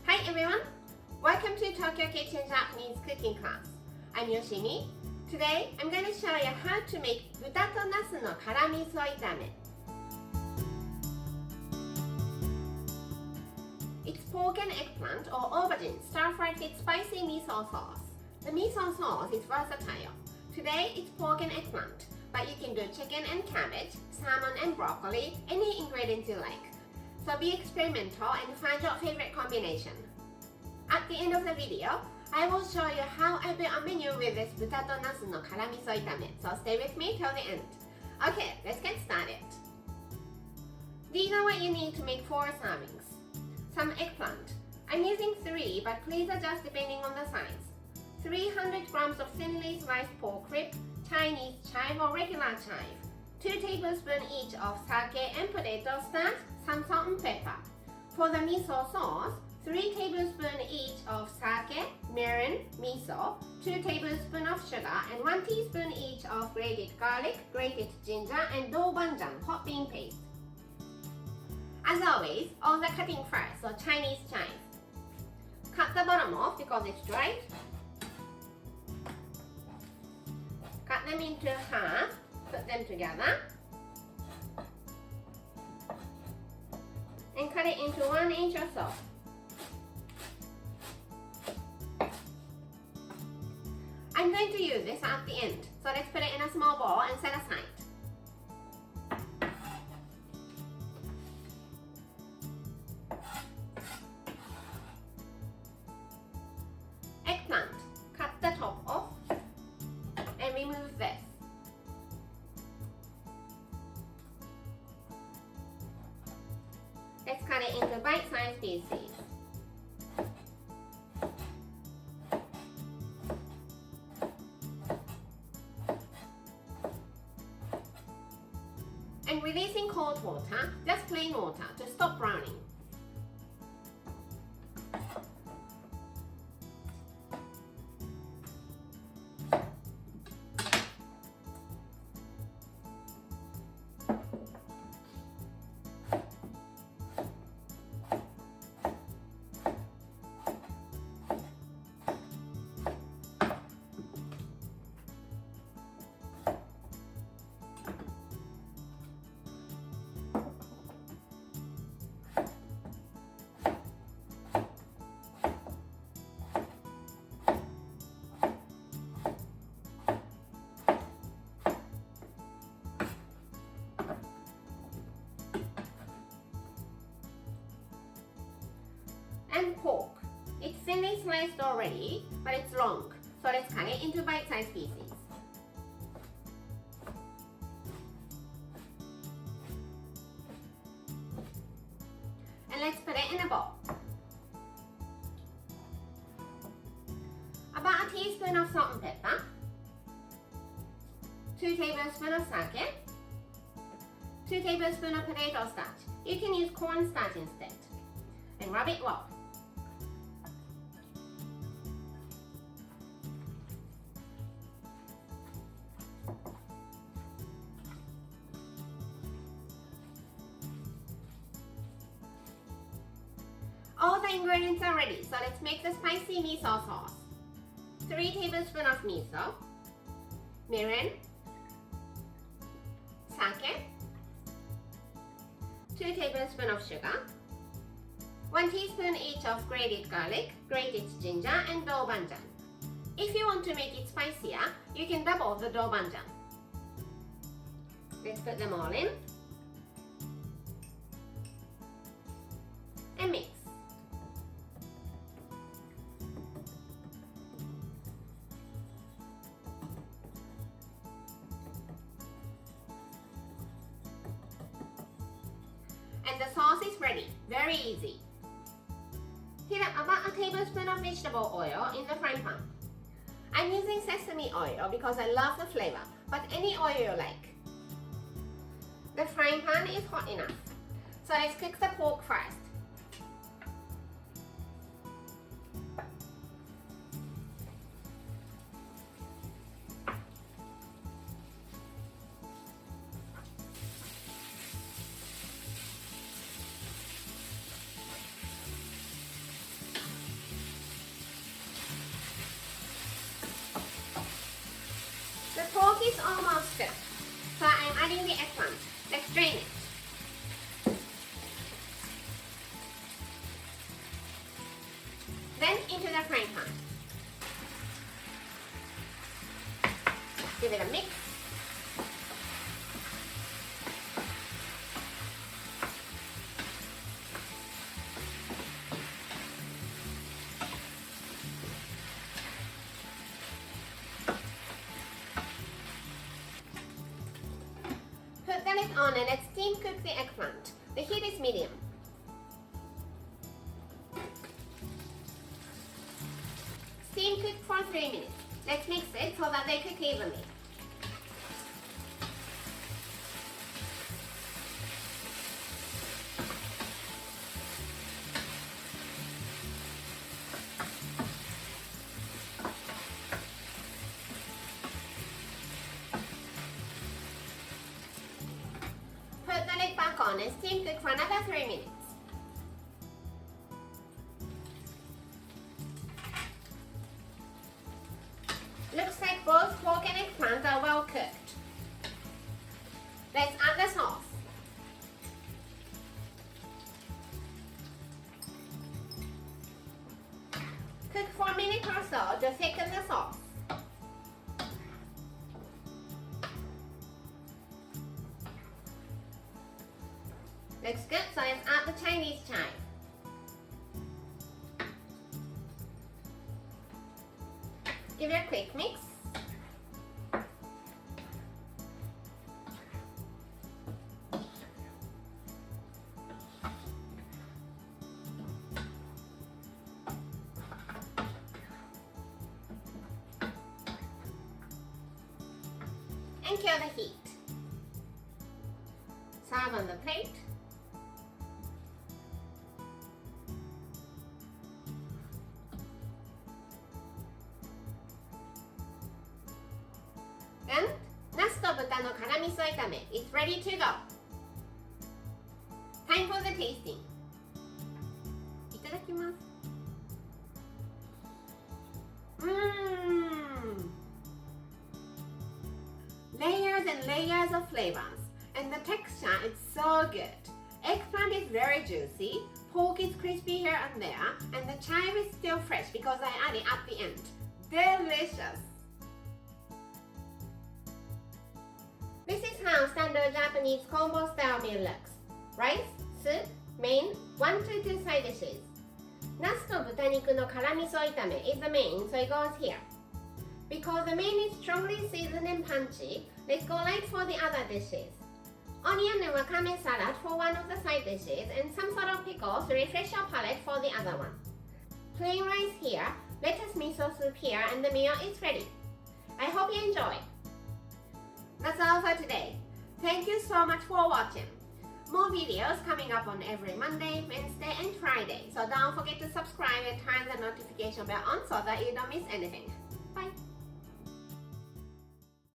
Hi everyone! Welcome to Tokyo Kitchen Japanese cooking class. I'm Yoshimi. Today I'm going to show you how to make 豚とナスの辛味噌炒め. It's pork and eggplant or aubergine stir-fried with spicy miso sauce. The miso sauce is versatile. Today it's pork and eggplant, but you can do chicken and cabbage, salmon and broccoli, any ingredients you like. So be experimental and find your favorite combination. At the end of the video, I will show you how I built a menu with this 豚とナスの辛味噌炒め. So stay with me till the end. Okay, let's get started. These are what you need to make 4 servings. Some eggplant. I'm using 3, but please adjust depending on the size. 300 grams of thinly sliced pork rib, Chinese chive or regular chive. 2 tablespoons each of sake and potato starch, some salt and pepper. For the miso sauce, 3 tablespoons each of sake, mirin, miso, 2 tablespoons of sugar, and 1 teaspoon each of grated garlic, grated ginger, and doubanjiang hot bean paste. As always, all the cutting first, so Chinese chive. Cut the bottom off because it's dried. Cut them into half, put them together, and cut it into 1 inch or so. I'm going to use this at the end, so let's put it in a small bowl and set aside. Eggplant, cut the top off and remove this. Let's cut it into bite-sized pieces. And releasing cold water, just plain water, to stop browning. And pork. It's thinly sliced already, but it's long, so let's cut it into bite-sized pieces. And let's put it in a bowl. About a teaspoon of salt and pepper, 2 tablespoons of sake, 2 tablespoons of potato starch. You can use cornstarch instead. And rub it well. All the ingredients are ready, so let's make the spicy miso sauce. 3 tablespoons of miso, mirin, sake, 2 tablespoons of sugar, 1 teaspoon each of grated garlic, grated ginger, and doubanjiang. If you want to make it spicier, you can double the doubanjiang. Let's put them all in and mix. And the sauce is ready. Very easy. Heat up about a tablespoon of vegetable oil in the frying pan. I'm using sesame oil because I love the flavor, but any oil you like. The frying pan is hot enough. So let's cook the pork first. Then into the frying pan. Give it a mix. Put the lid on and let steam cook the eggplant. The heat is medium. Steam cook for 3 minutes. Let's mix it so that they cook evenly. Put the lid back on and steam cook for another 3 minutes. Looks like both pork and eggplant are well cooked. Let's add the sauce. Cook for a minute or so to thicken the sauce. Looks good, so let's add the Chinese chive. Give it a quick mix. And kill the heat. Serve on the plate. And ナスと豚の辛味噌炒め is ready to go. Time for the tasting. いただきます。Layers and layers of flavors, and the texture is so good. Eggplant is very juicy, pork is crispy here and there, and the chive is still fresh because I added at the end. Delicious! This is how standard Japanese combo style meal looks. Rice, soup, main, 1 to 2 side dishes. ナスと豚肉の辛味噌炒め is the main, so it goes here. Because the main is strongly seasoned and punchy, let's go light for the other dishes. Onion and wakame salad for one of the side dishes and some sort of pickles to refresh your palate for the other one. Plain rice here, lettuce miso soup here, and the meal is ready. I hope you enjoy. That's all for today. Thank you so much for watching. More videos coming up on every Monday, Wednesday, and Friday. So don't forget to subscribe and turn the notification bell on so that you don't miss anything. Bye!